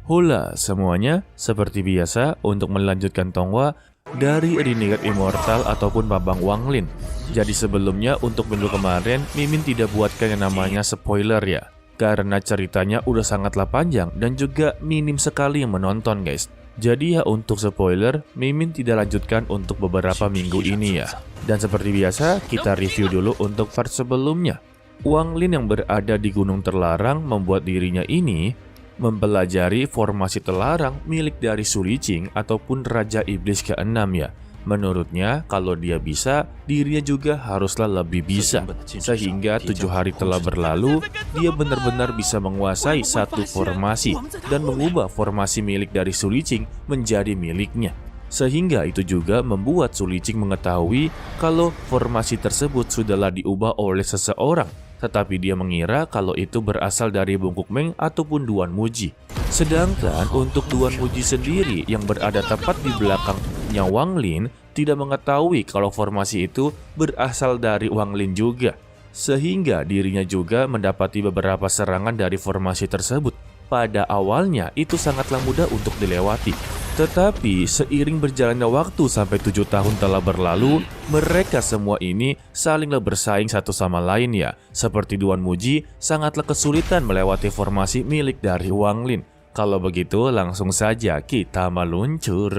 Hula semuanya, seperti biasa untuk melanjutkan Tonghua dari Renegade Immortal ataupun Babang Wanglin. Jadi sebelumnya untuk minggu kemarin Mimin tidak buatkan yang namanya spoiler ya, karena ceritanya udah sangatlah panjang dan juga minim sekali yang menonton guys. Jadi ya untuk spoiler Mimin tidak lanjutkan untuk beberapa minggu ini ya. Dan seperti biasa kita review dulu untuk part sebelumnya. Wanglin yang berada di Gunung Terlarang membuat dirinya ini mempelajari formasi terlarang milik dari Su Liqing ataupun Raja Iblis ke-6 ya. Menurutnya kalau dia bisa, dirinya juga haruslah lebih bisa. Sehingga 7 hari telah berlalu, dia benar-benar bisa menguasai satu formasi dan mengubah formasi milik dari Su Liqing menjadi miliknya. Sehingga itu juga membuat Su Liqing mengetahui kalau formasi tersebut sudahlah diubah oleh seseorang. Tetapi dia mengira kalau itu berasal dari Bungkuk Meng ataupun Duan Muji. Sedangkan untuk Duan Muji sendiri yang berada tepat di belakangnya Wanglin tidak mengetahui kalau formasi itu berasal dari Wanglin juga. Sehingga dirinya juga mendapati beberapa serangan dari formasi tersebut. Pada awalnya itu sangatlah mudah untuk dilewati. Tetapi seiring berjalannya waktu sampai 7 tahun telah berlalu, mereka semua ini salinglah bersaing satu sama lain ya. Seperti Duan Muji sangatlah kesulitan melewati formasi milik dari Wanglin. Kalau begitu langsung saja kita meluncur.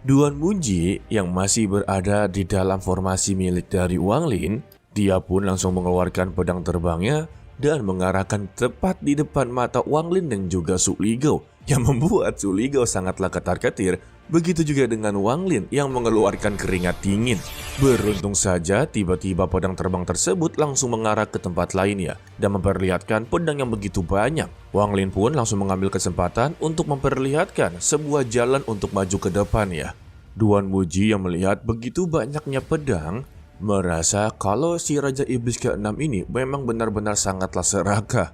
Duan Muji yang masih berada di dalam formasi milik dari Wanglin, dia pun langsung mengeluarkan pedang terbangnya dan mengarahkan tepat di depan mata Wanglin dan juga Su Ligou yang membuat Su Ligou sangatlah ketar-ketir. Begitu juga dengan Wanglin yang mengeluarkan keringat dingin. Beruntung saja tiba-tiba pedang terbang tersebut langsung mengarah ke tempat lain ya, dan memperlihatkan pedang yang begitu banyak. Wanglin pun langsung mengambil kesempatan untuk memperlihatkan sebuah jalan untuk maju ke depan ya. Duan Muji yang melihat begitu banyaknya pedang merasa kalau si Raja Iblis ke-6 ini memang benar-benar sangatlah serakah.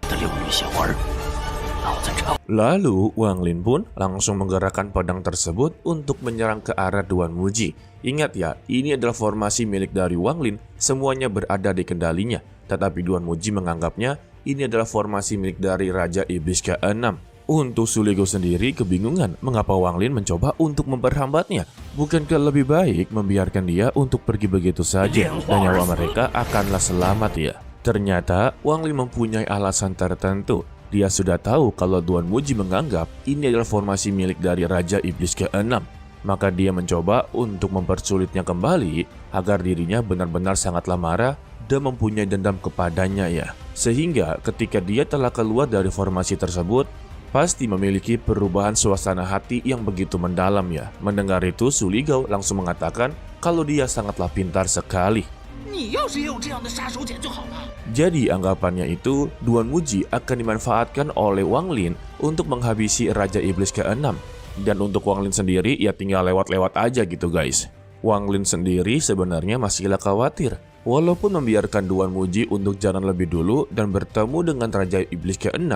Lalu Wanglin pun langsung menggerakkan pedang tersebut untuk menyerang ke arah Duan Muji. Ingat ya, ini adalah formasi milik dari Wanglin, semuanya berada di kendalinya. Tetapi Duan Muji menganggapnya ini adalah formasi milik dari Raja Iblis ke-6. Untuk Su Ligou sendiri kebingungan mengapa Wanglin mencoba untuk memperhambatnya. Bukankah lebih baik membiarkan dia untuk pergi begitu saja dan nyawa mereka akanlah selamat ya. Ternyata Wanglin mempunyai alasan tertentu. Dia sudah tahu kalau Duan Muji menganggap ini adalah formasi milik dari Raja Iblis ke-6. Maka dia mencoba untuk mempersulitnya kembali agar dirinya benar-benar sangatlah marah dan mempunyai dendam kepadanya ya. Sehingga ketika dia telah keluar dari formasi tersebut, pasti memiliki perubahan suasana hati yang begitu mendalam ya. Mendengar itu Su Ligou langsung mengatakan kalau dia sangatlah pintar sekali. Jadi anggapannya itu Duan Muji akan dimanfaatkan oleh Wanglin untuk menghabisi Raja Iblis ke-6. Dan untuk Wanglin sendiri ya tinggal lewat-lewat aja gitu guys. Wanglin sendiri sebenarnya masihlah khawatir. Walaupun membiarkan Duan Muji untuk jalan lebih dulu dan bertemu dengan Raja Iblis ke-6,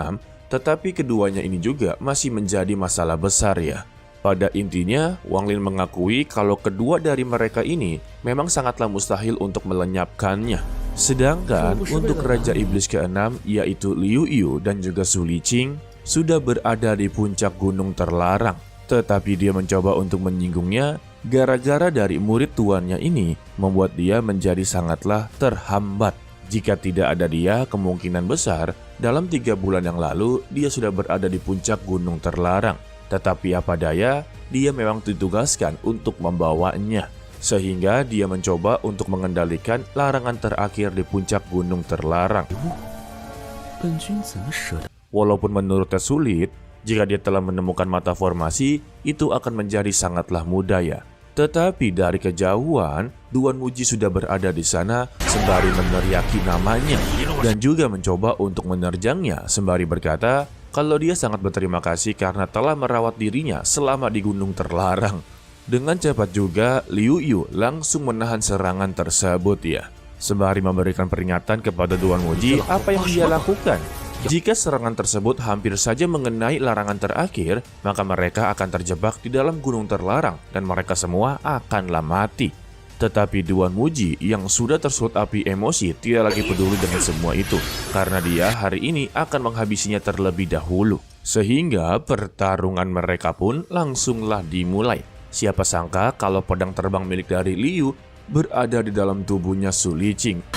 tetapi keduanya ini juga masih menjadi masalah besar ya. Pada intinya, Wanglin mengakui kalau kedua dari mereka ini memang sangatlah mustahil untuk melenyapkannya. Sedangkan untuk Raja Iblis ke-6 yaitu Liu Yu dan juga Su Liqing sudah berada di puncak gunung terlarang. Tetapi dia mencoba untuk menyinggungnya gara-gara dari murid tuannya ini membuat dia menjadi sangatlah terhambat. Jika tidak ada dia, kemungkinan besar dalam 3 bulan yang lalu dia sudah berada di puncak gunung terlarang. Tetapi apa daya, dia memang ditugaskan untuk membawanya. Sehingga dia mencoba untuk mengendalikan larangan terakhir di puncak gunung terlarang. Walaupun menurutnya sulit, jika dia telah menemukan mata formasi, itu akan menjadi sangatlah mudah ya. Tetapi dari kejauhan, Duan Muji sudah berada di sana sembari meneriaki namanya dan juga mencoba untuk menerjangnya sembari berkata kalau dia sangat berterima kasih karena telah merawat dirinya selama di gunung terlarang. Dengan cepat juga Liu Yu langsung menahan serangan tersebut ya. Sembari memberikan peringatan kepada Duan Muji apa yang dia lakukan. Jika serangan tersebut hampir saja mengenai larangan terakhir, maka mereka akan terjebak di dalam gunung terlarang dan mereka semua akanlah mati. Tetapi Duan Muji yang sudah tersulut api emosi tidak lagi peduli dengan semua itu, karena dia hari ini akan menghabisinya terlebih dahulu. Sehingga pertarungan mereka pun langsunglah dimulai. Siapa sangka kalau pedang terbang milik dari Liu berada di dalam tubuhnya Su Liqing.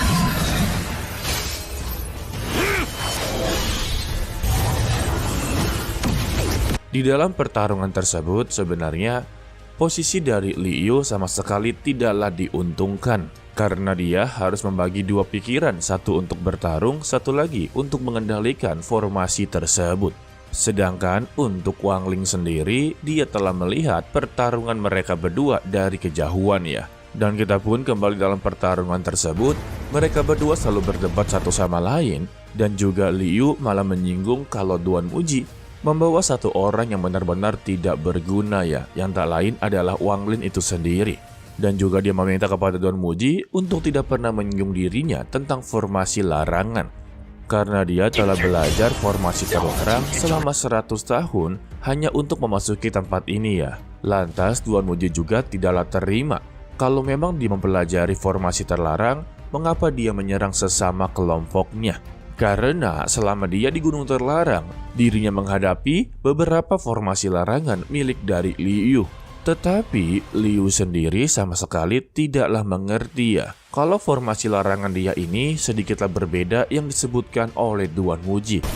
Di dalam pertarungan tersebut sebenarnya posisi dari Liu sama sekali tidaklah diuntungkan, karena dia harus membagi dua pikiran, satu untuk bertarung, satu lagi untuk mengendalikan formasi tersebut. Sedangkan untuk Wang Ling sendiri, dia telah melihat pertarungan mereka berdua dari kejauhan ya. Dan kita pun kembali dalam pertarungan tersebut, mereka berdua selalu berdebat satu sama lain, dan juga Liu malah menyinggung kalau Duan Muji membawa satu orang yang benar-benar tidak berguna ya, yang tak lain adalah Wang Lin itu sendiri. Dan juga dia meminta kepada Duan Muji untuk tidak pernah menyinggung dirinya tentang formasi larangan, karena dia telah belajar formasi terlarang selama 100 tahun hanya untuk memasuki tempat ini ya. Lantas Duan Muji juga tidaklah terima kalau memang dia mempelajari formasi terlarang, mengapa dia menyerang sesama kelompoknya. Karena selama dia di Gunung Terlarang, dirinya menghadapi beberapa formasi larangan milik dari Liu. Tetapi Liu sendiri sama sekali tidaklah mengerti ya, kalau formasi larangan dia ini sedikitlah berbeda yang disebutkan oleh Duan Muji.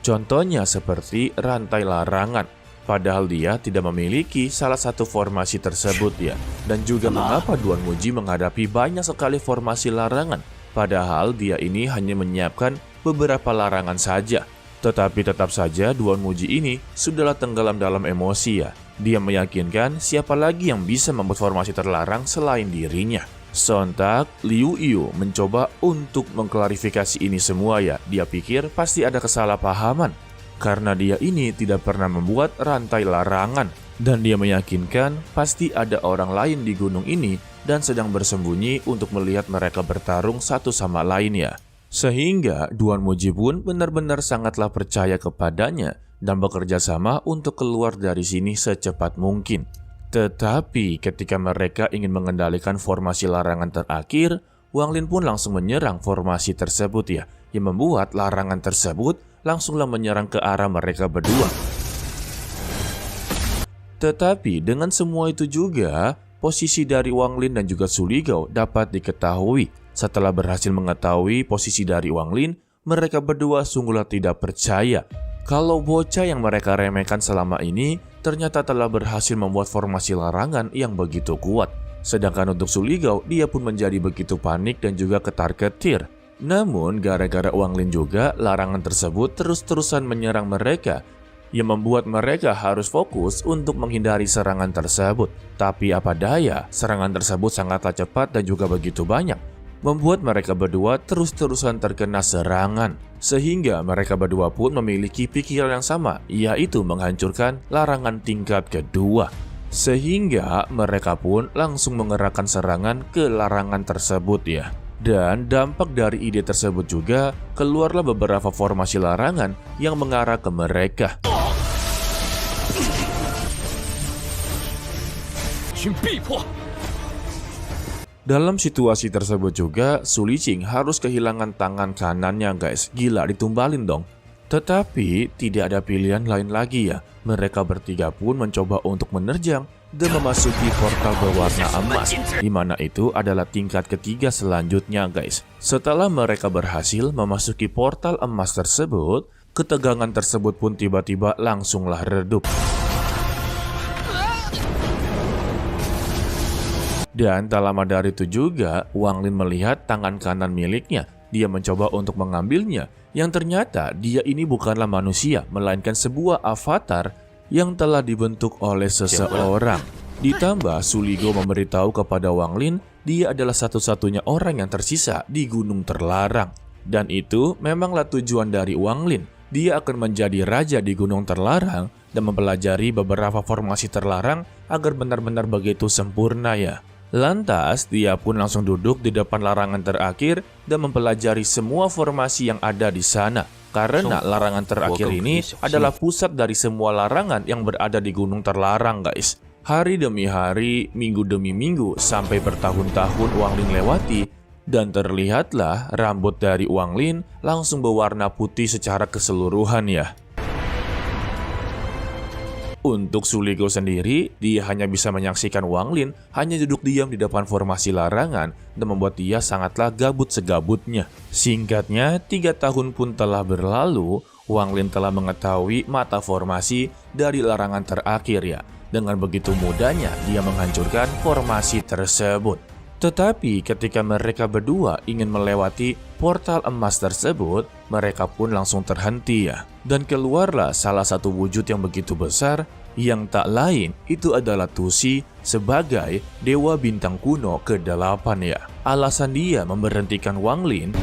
Contohnya seperti rantai larangan. Padahal dia tidak memiliki salah satu formasi tersebut ya. Dan juga mengapa Duan Muji menghadapi banyak sekali formasi larangan, padahal dia ini hanya menyiapkan beberapa larangan saja. Tetapi tetap saja Duan Muji ini sudahlah tenggelam dalam emosi ya. Dia meyakinkan siapa lagi yang bisa membuat formasi terlarang selain dirinya. Sontak Liu Yu mencoba untuk mengklarifikasi ini semua ya. Dia pikir pasti ada kesalahpahaman, karena dia ini tidak pernah membuat rantai larangan. Dan dia meyakinkan pasti ada orang lain di gunung ini dan sedang bersembunyi untuk melihat mereka bertarung satu sama lain ya. Sehingga Duan Muji pun benar-benar sangatlah percaya kepadanya dan bekerja sama untuk keluar dari sini secepat mungkin. Tetapi ketika mereka ingin mengendalikan formasi larangan terakhir, Wang Lin pun langsung menyerang formasi tersebut ya, yang membuat larangan tersebut langsunglah menyerang ke arah mereka berdua. Tetapi dengan semua itu juga, posisi dari Wang Lin dan juga Su Ligao dapat diketahui. Setelah berhasil mengetahui posisi dari Wang Lin, mereka berdua sungguhlah tidak percaya kalau bocah yang mereka remehkan selama ini ternyata telah berhasil membuat formasi larangan yang begitu kuat. Sedangkan untuk Su Ligao, dia pun menjadi begitu panik dan juga ketar-ketir. Namun gara-gara Wang Lin juga, larangan tersebut terus-terusan menyerang mereka, yang membuat mereka harus fokus untuk menghindari serangan tersebut. Tapi apa daya, serangan tersebut sangatlah cepat dan juga begitu banyak, membuat mereka berdua terus-terusan terkena serangan. Sehingga mereka berdua pun memiliki pikiran yang sama, yaitu menghancurkan larangan tingkat kedua. Sehingga mereka pun langsung mengerahkan serangan ke larangan tersebut ya. Dan dampak dari ide tersebut juga, keluarlah beberapa formasi larangan yang mengarah ke mereka. Dalam situasi tersebut juga, Su Liqing harus kehilangan tangan kanannya guys. Gila, ditumbalin dong. Tetapi tidak ada pilihan lain lagi ya. Mereka bertiga pun mencoba untuk menerjang dan memasuki portal berwarna emas, di mana itu adalah tingkat ketiga selanjutnya guys. Setelah mereka berhasil memasuki portal emas tersebut, ketegangan tersebut pun tiba-tiba langsunglah redup. Dan tak lama dari itu juga, Wang Lin melihat tangan kanan miliknya. Dia mencoba untuk mengambilnya, yang ternyata dia ini bukanlah manusia, melainkan sebuah avatar yang telah dibentuk oleh seseorang. Ditambah Su Ligao memberitahu kepada Wang Lin, dia adalah satu-satunya orang yang tersisa di Gunung Terlarang. Dan itu memanglah tujuan dari Wang Lin. Dia akan menjadi raja di Gunung Terlarang dan mempelajari beberapa formasi terlarang agar benar-benar begitu sempurna ya. Lantas, dia pun langsung duduk di depan larangan terakhir dan mempelajari semua formasi yang ada di sana. Karena larangan terakhir ini adalah pusat dari semua larangan yang berada di gunung terlarang, guys. Hari demi hari, minggu demi minggu, sampai bertahun-tahun Wang Lin lewati, dan terlihatlah rambut dari Wang Lin langsung berwarna putih secara keseluruhan ya. Untuk Su Lingao sendiri, dia hanya bisa menyaksikan Wang Lin hanya duduk diam di depan formasi larangan dan membuat dia sangatlah gabut segabutnya. Singkatnya, 3 tahun pun telah berlalu, Wang Lin telah mengetahui mata formasi dari larangan terakhir ya. Dengan begitu mudahnya dia menghancurkan formasi tersebut. Tetapi ketika mereka berdua ingin melewati portal emas tersebut, mereka pun langsung terhenti ya. Dan keluarlah salah satu wujud yang begitu besar, yang tak lain itu adalah Tusi sebagai dewa bintang kuno ke-8 ya. Alasan dia memberhentikan Wang Lin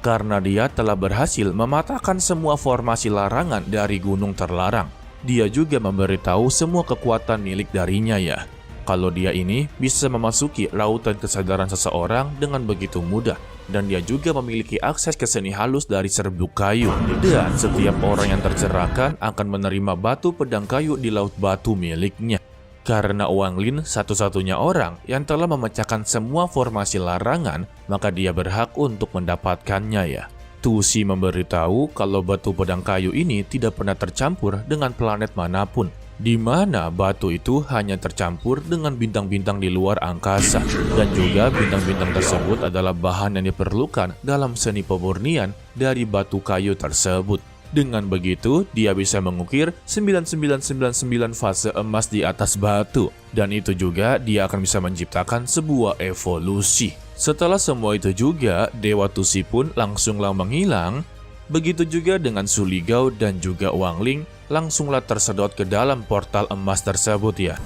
karena dia telah berhasil mematahkan semua formasi larangan dari gunung terlarang. Dia juga memberitahu semua kekuatan milik darinya ya. Kalau dia ini bisa memasuki lautan kesadaran seseorang dengan begitu mudah. Dan dia juga memiliki akses ke seni halus dari serbuk kayu. Dan setiap orang yang tercerahkan akan menerima batu pedang kayu di laut batu miliknya. Karena Wang Lin satu-satunya orang yang telah memecahkan semua formasi larangan, maka dia berhak untuk mendapatkannya ya. Tusi memberitahu kalau batu pedang kayu ini tidak pernah tercampur dengan planet manapun, di mana batu itu hanya tercampur dengan bintang-bintang di luar angkasa. Dan juga bintang-bintang tersebut adalah bahan yang diperlukan dalam seni pemurnian dari batu kayu tersebut. Dengan begitu, dia bisa mengukir 9999 fase emas di atas batu. Dan itu juga dia akan bisa menciptakan sebuah evolusi. Setelah semua itu juga, Dewa Tusi pun langsunglah menghilang. Begitu juga dengan Su Lingao dan juga Wang Lin langsunglah tersedot ke dalam portal emas tersebut ya.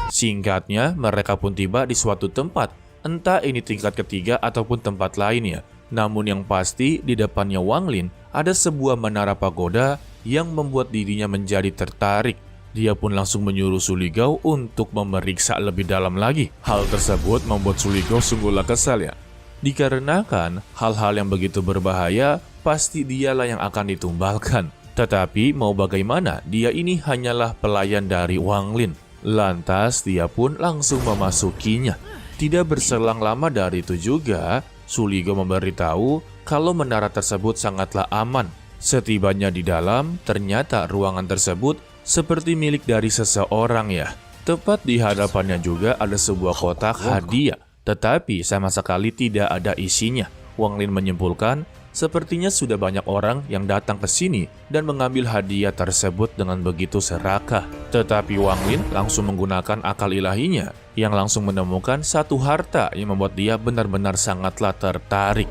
Singkatnya, mereka pun tiba di suatu tempat, entah ini tingkat ketiga ataupun tempat lain ya. Namun yang pasti di depannya Wang Lin ada sebuah menara pagoda yang membuat dirinya menjadi tertarik. Dia pun langsung menyuruh Su Lingao untuk memeriksa lebih dalam lagi. Hal tersebut membuat Su Lingao sungguhlah kesal ya. Dikarenakan hal-hal yang begitu berbahaya pasti dialah yang akan ditumbalkan. Tetapi mau bagaimana, dia ini hanyalah pelayan dari Wang Lin. Lantas dia pun langsung memasukinya. Tidak berselang lama dari itu juga, Su Lingao memberitahu kalau menara tersebut sangatlah aman. Setibanya di dalam, ternyata ruangan tersebut seperti milik dari seseorang ya. Tepat di hadapannya juga ada sebuah kotak hadiah, tetapi sama sekali tidak ada isinya. Wang Lin menyimpulkan, sepertinya sudah banyak orang yang datang ke sini dan mengambil hadiah tersebut dengan begitu serakah. Tetapi Wang Lin langsung menggunakan akal ilahinya yang langsung menemukan satu harta yang membuat dia benar-benar sangatlah tertarik.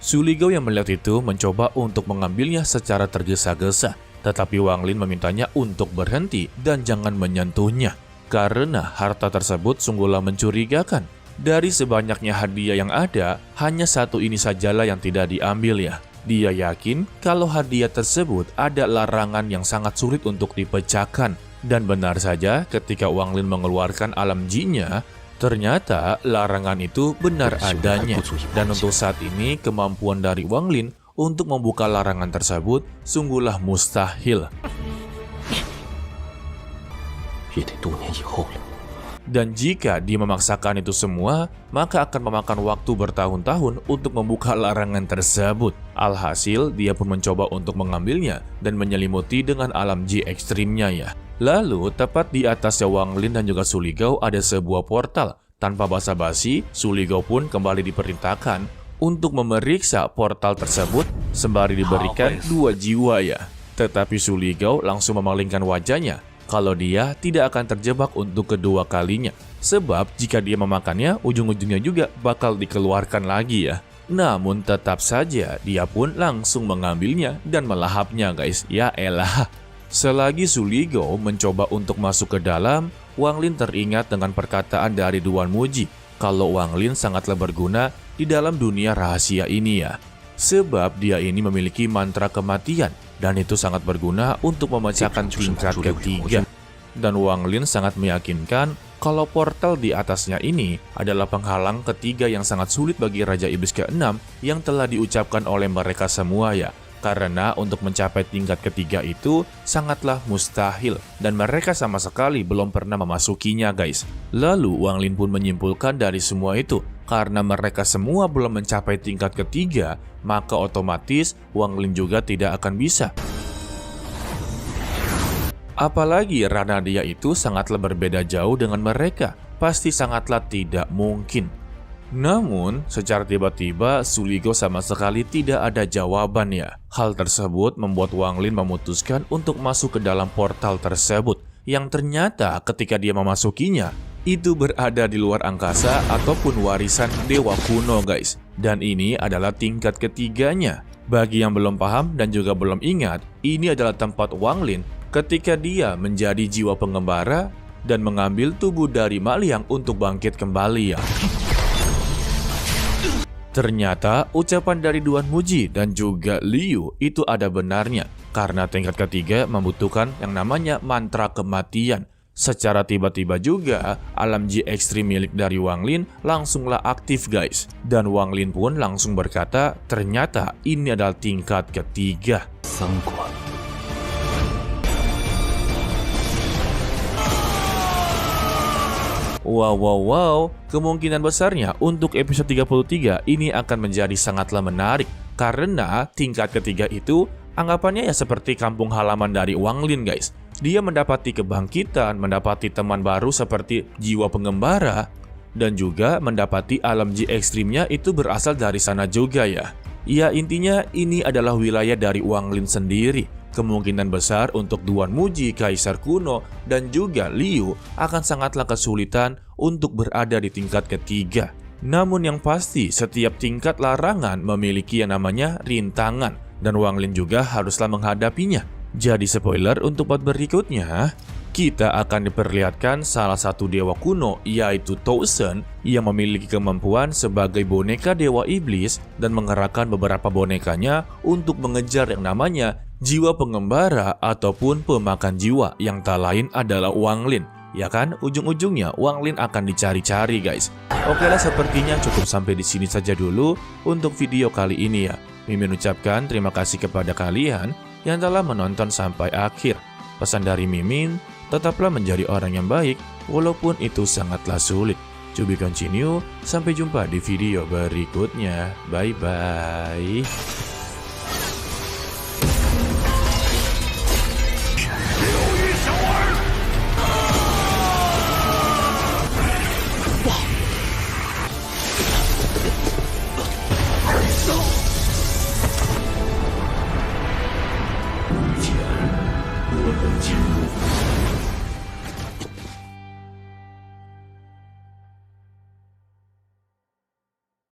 Su Lingao yang melihat itu mencoba untuk mengambilnya secara tergesa-gesa, tetapi Wang Lin memintanya untuk berhenti dan jangan menyentuhnya. Karena harta tersebut sungguhlah mencurigakan. Dari sebanyaknya hadiah yang ada, hanya satu ini sajalah yang tidak diambil ya. Dia yakin kalau hadiah tersebut ada larangan yang sangat sulit untuk dipecahkan. Dan benar saja ketika Wang Lin mengeluarkan alam ji-nya, ternyata larangan itu benar adanya. Dan untuk saat ini kemampuan dari Wang Lin untuk membuka larangan tersebut sungguhlah mustahil. Dan jika dia memaksakan itu semua, maka akan memakan waktu bertahun-tahun untuk membuka larangan tersebut. Alhasil, dia pun mencoba untuk mengambilnya dan menyelimuti dengan alam ji ekstrimnya ya. Lalu, tepat di atasnya Wang Lin dan juga Su Lingao ada sebuah portal. Tanpa basa-basi, Su Lingao pun kembali diperintahkan untuk memeriksa portal tersebut sembari diberikan 2 jiwa ya. Tetapi Su Lingao langsung memalingkan wajahnya kalau dia tidak akan terjebak untuk kedua kalinya. Sebab jika dia memakannya, ujung-ujungnya juga bakal dikeluarkan lagi ya. Namun tetap saja dia pun langsung mengambilnya dan melahapnya guys. Ya elah. Selagi Su Lingao mencoba untuk masuk ke dalam, Wang Lin teringat dengan perkataan dari Duan Muji kalau Wang Lin sangatlah berguna di dalam dunia rahasia ini ya. Sebab dia ini memiliki mantra kematian dan itu sangat berguna untuk memecahkan tingkat ketiga. Dan Wang Lin sangat meyakinkan kalau portal di atasnya ini adalah penghalang ketiga yang sangat sulit bagi Raja Iblis ke-6 yang telah diucapkan oleh mereka semua ya. Karena untuk mencapai tingkat ketiga itu sangatlah mustahil dan mereka sama sekali belum pernah memasukinya guys. Lalu Wang Lin pun menyimpulkan dari semua itu, karena mereka semua belum mencapai tingkat ketiga, maka otomatis Wang Lin juga tidak akan bisa. Apalagi ranah dia itu sangatlah berbeda jauh dengan mereka, pasti sangatlah tidak mungkin. Namun, secara tiba-tiba Suligo sama sekali tidak ada jawabannya. Hal tersebut membuat Wang Lin memutuskan untuk masuk ke dalam portal tersebut, yang ternyata ketika dia memasukinya, itu berada di luar angkasa ataupun warisan dewa kuno guys. Dan ini adalah tingkat ketiganya. Bagi yang belum paham dan juga belum ingat, ini adalah tempat Wang Lin ketika dia menjadi jiwa pengembara dan mengambil tubuh dari Ma Liang untuk bangkit kembali ya. Ternyata ucapan dari Duan Muji dan juga Liu itu ada benarnya, karena tingkat ketiga membutuhkan yang namanya mantra kematian. Secara tiba-tiba juga, alam Ji ekstrim milik dari Wang Lin langsunglah aktif guys. Dan Wang Lin pun langsung berkata, ternyata ini adalah tingkat ketiga. Wow, kemungkinan besarnya untuk episode 33 ini akan menjadi sangatlah menarik. Karena tingkat ketiga itu anggapannya ya seperti kampung halaman dari Wang Lin guys. Dia mendapati kebangkitan, mendapati teman baru seperti jiwa pengembara, dan juga mendapati alam Ji ekstrimnya itu berasal dari sana juga ya. Ya intinya ini adalah wilayah dari Wang Lin sendiri. Kemungkinan besar untuk Duan Muji, Kaisar Kuno, dan juga Liu akan sangatlah kesulitan untuk berada di tingkat ketiga. Namun yang pasti, setiap tingkat larangan memiliki yang namanya rintangan, dan Wang Lin juga haruslah menghadapinya. Jadi spoiler untuk part berikutnya, kita akan diperlihatkan salah satu dewa kuno yaitu Toussaint yang memiliki kemampuan sebagai boneka dewa iblis dan mengerahkan beberapa bonekanya untuk mengejar yang namanya jiwa pengembara ataupun pemakan jiwa yang tak lain adalah Wang Lin. Ya kan, ujung-ujungnya Wang Lin akan dicari-cari guys. Oke lah, sepertinya cukup sampai di sini saja dulu untuk video kali ini ya. Mimin ucapkan terima kasih kepada kalian yang telah menonton sampai akhir. Pesan dari Mimin, tetaplah menjadi orang yang baik walaupun itu sangatlah sulit. To be continue, sampai jumpa di video berikutnya. Bye-bye.